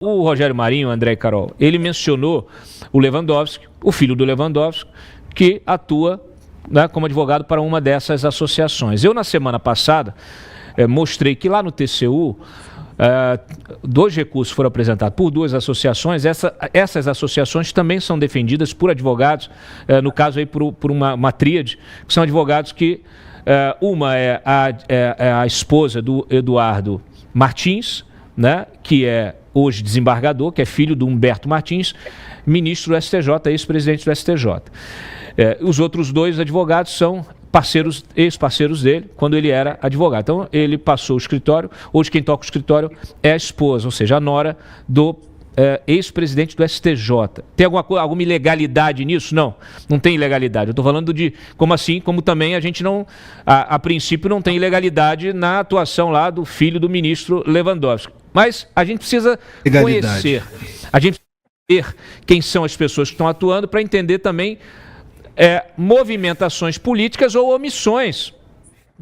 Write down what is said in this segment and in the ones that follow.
O Rogério Marinho, André e Carol, ele mencionou o Lewandowski, o filho do Lewandowski, que atua, né, como advogado para uma dessas associações. Eu, na semana passada, mostrei que lá no TCU, 2 recursos foram apresentados por 2 associações. Essas associações também são defendidas por advogados, no caso aí por uma tríade, que são advogados que, uma é a esposa do Eduardo Martins, né, que é hoje desembargador, que é filho do Humberto Martins, ministro do STJ, ex-presidente do STJ. Os outros 2 advogados são ex-parceiros dele, quando ele era advogado. Então, ele passou o escritório, hoje quem toca o escritório é a esposa, ou seja, a nora do ex-presidente do STJ. Tem alguma ilegalidade nisso? Não tem ilegalidade. Eu estou falando de como também a gente não, a princípio, não tem ilegalidade na atuação lá do filho do ministro Lewandowski. Mas a gente precisa conhecer, a gente precisa saber quem são as pessoas que estão atuando para entender também movimentações políticas ou omissões.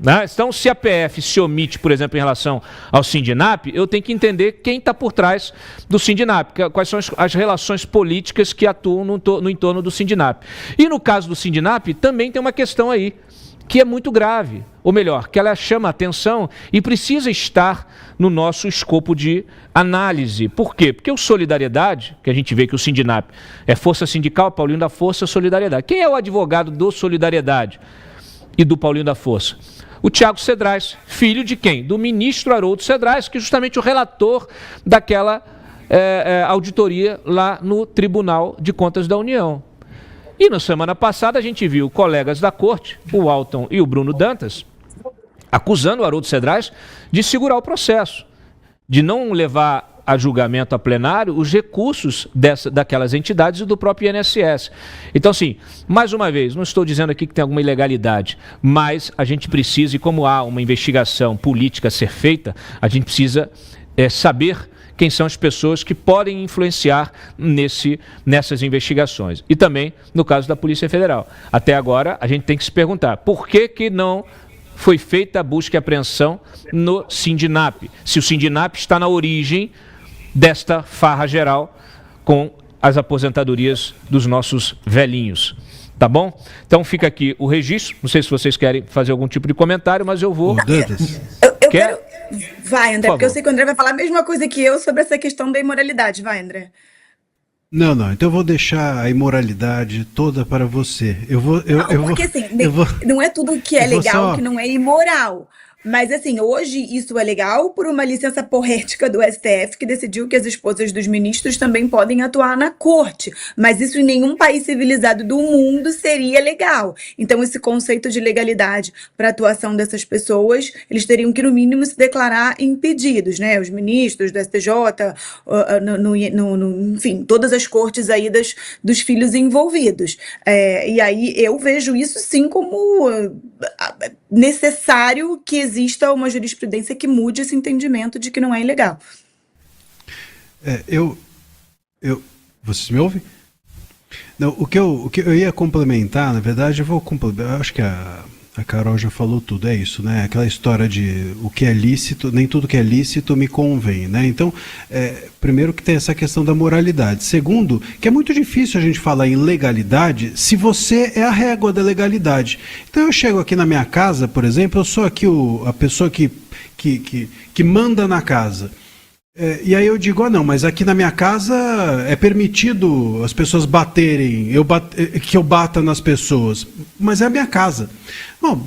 Né? Então, se a PF se omite, por exemplo, em relação ao Sindinap, eu tenho que entender quem está por trás do Sindinap, quais são as relações políticas que atuam no entorno do Sindinap. E no caso do Sindinap, também tem uma questão aí, que é muito grave, ou melhor, que ela chama a atenção e precisa estar no nosso escopo de análise. Por quê? Porque o Solidariedade, que a gente vê que o Sindinap é Força Sindical, Paulinho da Força, Solidariedade. Quem é o advogado do Solidariedade e do Paulinho da Força? O Tiago Cedrais, filho de quem? Do ministro Haroldo Cedrais, que é justamente o relator daquela auditoria lá no Tribunal de Contas da União. E na semana passada a gente viu colegas da corte, o Alton e o Bruno Dantas, acusando o Haroldo Cedrais de segurar o processo, de não levar a julgamento a plenário os recursos daquelas entidades e do próprio INSS. Então, assim, mais uma vez, não estou dizendo aqui que tem alguma ilegalidade, mas a gente precisa, e como há uma investigação política a ser feita, a gente precisa saber quem são as pessoas que podem influenciar nessas investigações. E também no caso da Polícia Federal. Até agora, a gente tem que se perguntar por que não foi feita a busca e apreensão no Sindinap, se o Sindinap está na origem desta farra geral com as aposentadorias dos nossos velhinhos. Tá bom? Então fica aqui o registro. Não sei se vocês querem fazer algum tipo de comentário, mas eu vou... Eu quero... Vai, André, porque eu sei que o André vai falar a mesma coisa que eu sobre essa questão da imoralidade. Vai, André. Não, então eu vou deixar a imoralidade toda para você. Porque assim, não é tudo que é legal que não é imoral. Mas assim, hoje isso é legal por uma licença poética do STF que decidiu que as esposas dos ministros também podem atuar na corte. Mas isso em nenhum país civilizado do mundo seria legal. Então esse conceito de legalidade para a atuação dessas pessoas, eles teriam que no mínimo se declarar impedidos, né? Os ministros do STJ, enfim, todas as cortes aí dos filhos envolvidos. E aí eu vejo isso sim como necessário que exista uma jurisprudência que mude esse entendimento de que não é ilegal. Vocês me ouvem? Não, o que eu ia complementar, na verdade, eu acho que a Carol já falou tudo, é isso, né? Aquela história de o que é lícito, nem tudo que é lícito me convém, né? Então, primeiro que tem essa questão da moralidade. Segundo, que é muito difícil a gente falar em legalidade se você é a régua da legalidade. Então eu chego aqui na minha casa, por exemplo, eu sou aqui a pessoa que manda na casa. E aí eu digo, não, mas aqui na minha casa é permitido as pessoas baterem, que eu bata nas pessoas, mas é a minha casa. Bom,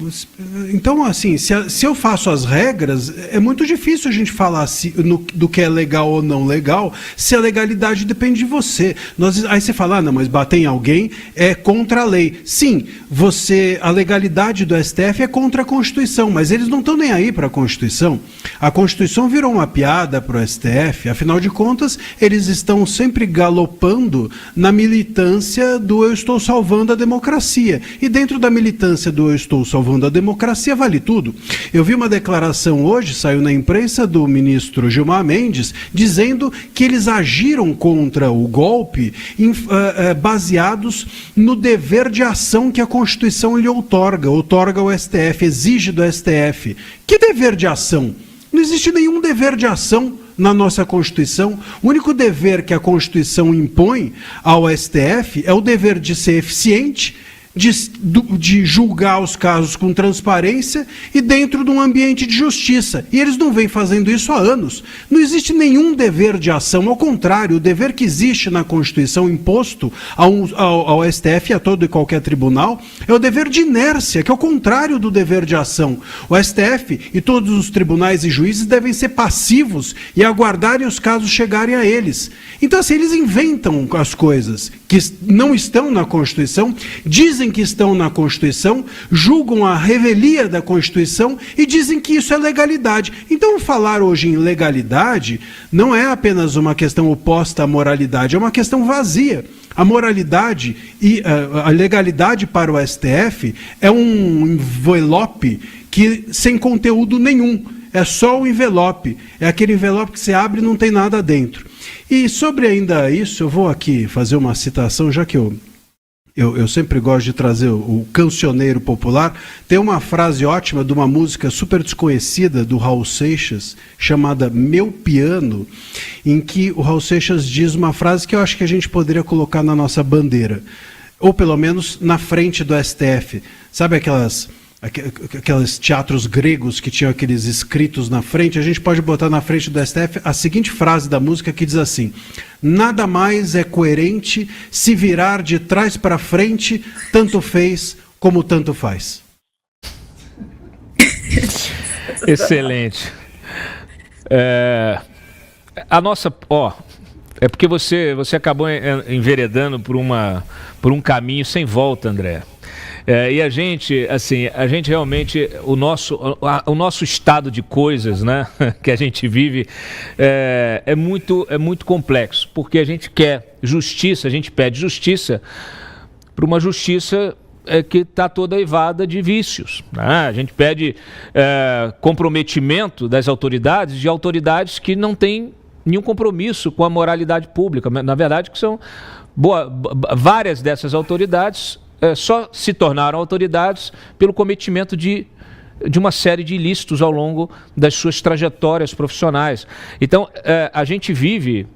então assim, se eu faço as regras, é muito difícil a gente falar do que é legal ou não legal, se a legalidade depende de você. Aí você fala, não, mas bater em alguém é contra a lei. Sim, a legalidade do STF é contra a Constituição, mas eles não estão nem aí para a Constituição. A Constituição virou uma piada para o STF, afinal de contas, eles estão sempre galopando na militância do eu estou salvando a democracia. E dentro da militância do eu estou salvando a democracia, vale tudo. Eu vi uma declaração hoje, saiu na imprensa, do ministro Gilmar Mendes, dizendo que eles agiram contra o golpe baseados no dever de ação que a Constituição lhe outorga ao STF, exige do STF. Que dever de ação? Não existe nenhum dever de ação na nossa Constituição. O único dever que a Constituição impõe ao STF é o dever de ser eficiente, de julgar os casos com transparência e dentro de um ambiente de justiça. E eles não vêm fazendo isso há anos. Não existe nenhum dever de ação. Ao contrário, o dever que existe na Constituição imposto ao STF e a todo e qualquer tribunal é o dever de inércia, que é o contrário do dever de ação. O STF e todos os tribunais e juízes devem ser passivos e aguardarem os casos chegarem a eles. Então, assim, eles inventam as coisas que não estão na Constituição, dizem que estão na Constituição, julgam a revelia da Constituição e dizem que isso é legalidade. Então, falar hoje em legalidade não é apenas uma questão oposta à moralidade, é uma questão vazia. A moralidade e a legalidade para o STF é um envelope sem conteúdo nenhum. É só o envelope. É aquele envelope que você abre e não tem nada dentro. E sobre ainda isso, eu vou aqui fazer uma citação, já que eu sempre gosto de trazer o cancioneiro popular. Tem uma frase ótima de uma música super desconhecida do Raul Seixas, chamada Meu Piano, em que o Raul Seixas diz uma frase que eu acho que a gente poderia colocar na nossa bandeira, ou pelo menos na frente do STF. Sabe aqueles teatros gregos que tinham aqueles escritos na frente? A gente pode botar na frente do STF a seguinte frase da música que diz assim: nada mais é coerente se virar de trás para frente, tanto fez como tanto faz. Excelente. A nossa... é porque você acabou enveredando por um caminho sem volta, André. E a gente realmente, o nosso estado de coisas, né, que a gente vive é muito complexo, porque a gente quer justiça, a gente pede justiça para uma justiça que está toda eivada de vícios, né? A gente pede comprometimento das autoridades, de autoridades que não têm nenhum compromisso com a moralidade pública. Na verdade, que são várias dessas autoridades só se tornaram autoridades pelo cometimento de uma série de ilícitos ao longo das suas trajetórias profissionais. Então, a gente vive,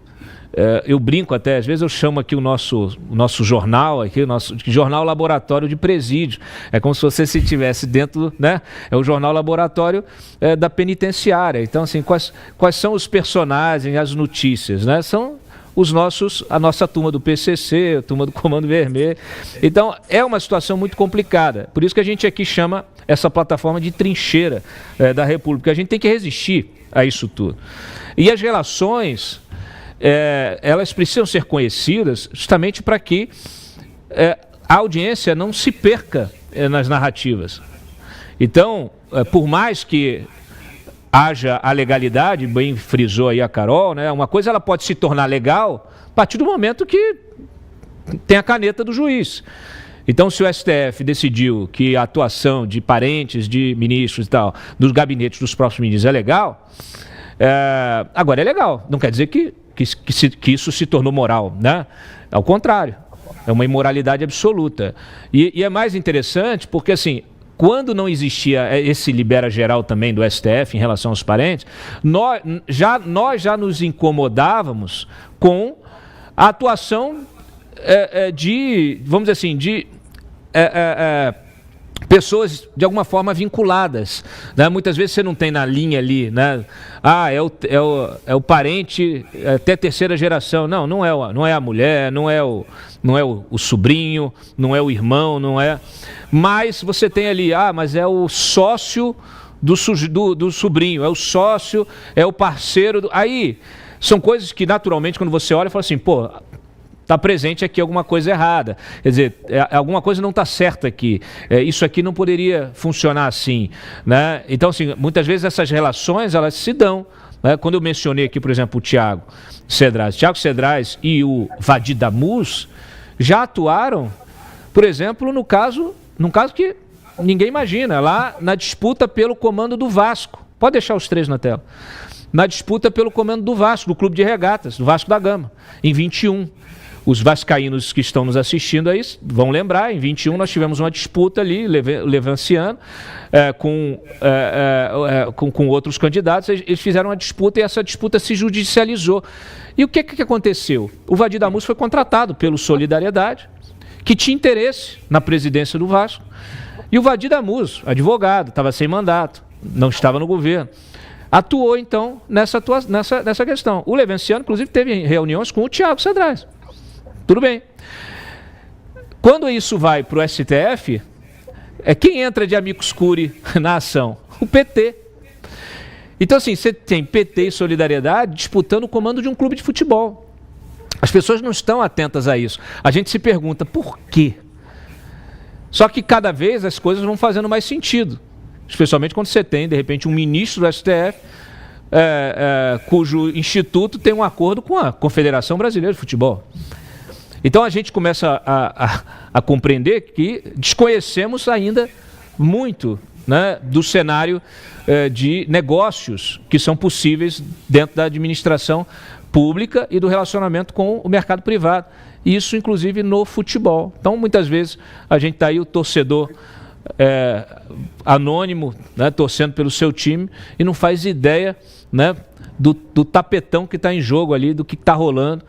eu brinco até, às vezes eu chamo aqui o nosso jornal, o nosso jornal laboratório de presídio. É como se você estivesse dentro, né? É o jornal laboratório da penitenciária. Então, assim, quais são os personagens, as notícias, né? São a nossa turma do PCC, a turma do Comando Vermelho. Então, é uma situação muito complicada. Por isso que a gente aqui chama essa plataforma de trincheira da República. A gente tem que resistir a isso tudo. E as relações, elas precisam ser conhecidas justamente para que a audiência não se perca nas narrativas. Então, por mais que haja a legalidade, bem frisou aí a Carol, né? Uma coisa ela pode se tornar legal a partir do momento que tem a caneta do juiz. Então, se o STF decidiu que a atuação de parentes de ministros e tal, dos gabinetes dos próprios ministros é legal, agora é legal. Não quer dizer que isso se tornou moral, né? Ao contrário, é uma imoralidade absoluta. E é mais interessante porque, assim, quando não existia esse libera geral também do STF em relação aos parentes, nós já nos incomodávamos com a atuação vamos dizer assim, de pessoas de alguma forma vinculadas, né? Muitas vezes você não tem na linha ali, né? É o parente até terceira geração. Não é a mulher, não é o sobrinho, não é o irmão, não é. Mas você tem ali, mas é o sócio do sobrinho, é o sócio, é o parceiro. Aí são coisas que naturalmente quando você olha, fala assim, pô, está presente aqui alguma coisa errada. Quer dizer, alguma coisa não está certa aqui. Isso aqui não poderia funcionar assim, né? Então, assim, muitas vezes essas relações, elas se dão, né? Quando eu mencionei aqui, por exemplo, o Tiago Cedrais e o Vadi Damus já atuaram, por exemplo, num caso que ninguém imagina, lá na disputa pelo comando do Vasco. Pode deixar os três na tela. Na disputa pelo comando do Vasco, do Clube de Regatas, do Vasco da Gama, em 21. Os vascaínos que estão nos assistindo aí vão lembrar, em 21 nós tivemos uma disputa ali, levanciano, com outros candidatos. Eles fizeram uma disputa e essa disputa se judicializou. E o que aconteceu? O Vadir Damus foi contratado pelo Solidariedade, que tinha interesse na presidência do Vasco. E o Vadir Damus, advogado, estava sem mandato, não estava no governo, atuou então nessa questão. O Levenciano, inclusive, teve reuniões com o Thiago Cedrais. Tudo bem. Quando isso vai para o STF, quem entra de amicus curiae na ação? O PT. Então, assim, você tem PT e Solidariedade disputando o comando de um clube de futebol. As pessoas não estão atentas a isso. A gente se pergunta por quê? Só que cada vez as coisas vão fazendo mais sentido. Especialmente quando você tem, de repente, um ministro do STF, cujo instituto tem um acordo com a Confederação Brasileira de Futebol. Então a gente começa a compreender que desconhecemos ainda muito, né, do cenário de negócios que são possíveis dentro da administração pública e do relacionamento com o mercado privado. Isso, inclusive, no futebol. Então, muitas vezes, a gente está aí, o torcedor anônimo, né, torcendo pelo seu time e não faz ideia, né, do tapetão que está em jogo ali, do que está rolando,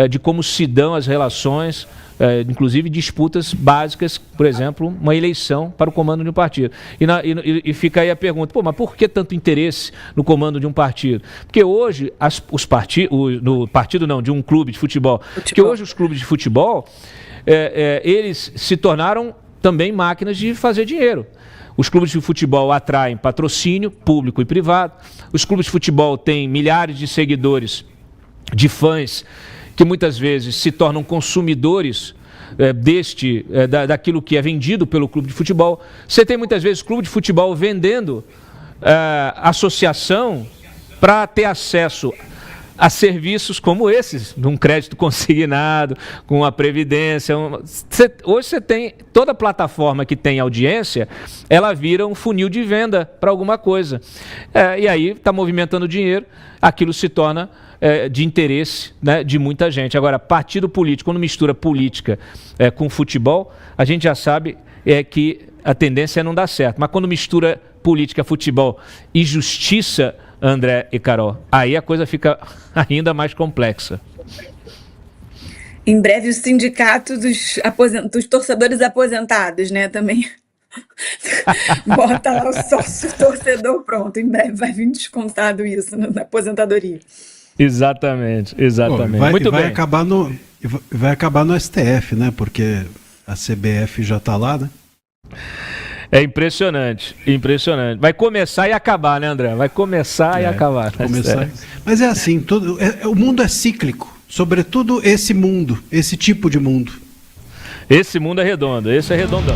de como se dão as relações, inclusive disputas básicas, por exemplo, uma eleição para o comando de um partido. E fica aí a pergunta, mas por que tanto interesse no comando de um partido? Porque hoje, de um clube de futebol, porque hoje os clubes de futebol, eles se tornaram também máquinas de fazer dinheiro. Os clubes de futebol atraem patrocínio público e privado. Os clubes de futebol têm milhares de seguidores, de fãs, que muitas vezes se tornam consumidores daquilo que é vendido pelo clube de futebol. Você tem muitas vezes clube de futebol vendendo associação para ter acesso a serviços como esses, de um crédito consignado, com a previdência. Hoje você tem, toda plataforma que tem audiência, ela vira um funil de venda para alguma coisa. E aí está movimentando dinheiro, aquilo se torna de interesse, né, de muita gente. Agora, partido político, quando mistura política com futebol, a gente já sabe que a tendência é não dar certo. Mas quando mistura política, futebol e justiça, André e Carol, aí a coisa fica ainda mais complexa. Em breve o sindicato dos torcedores aposentados, né, também. Bota lá o sócio torcedor, pronto, em breve vai vir descontado isso na aposentadoria. Exatamente. Muito bem. Vai acabar no STF, né, porque a CBF já está lá, né? É impressionante. Vai começar e acabar, né, André? Vai começar e acabar. Mas é assim, o mundo é cíclico, sobretudo esse tipo de mundo. Esse mundo é redondo, esse é redondão.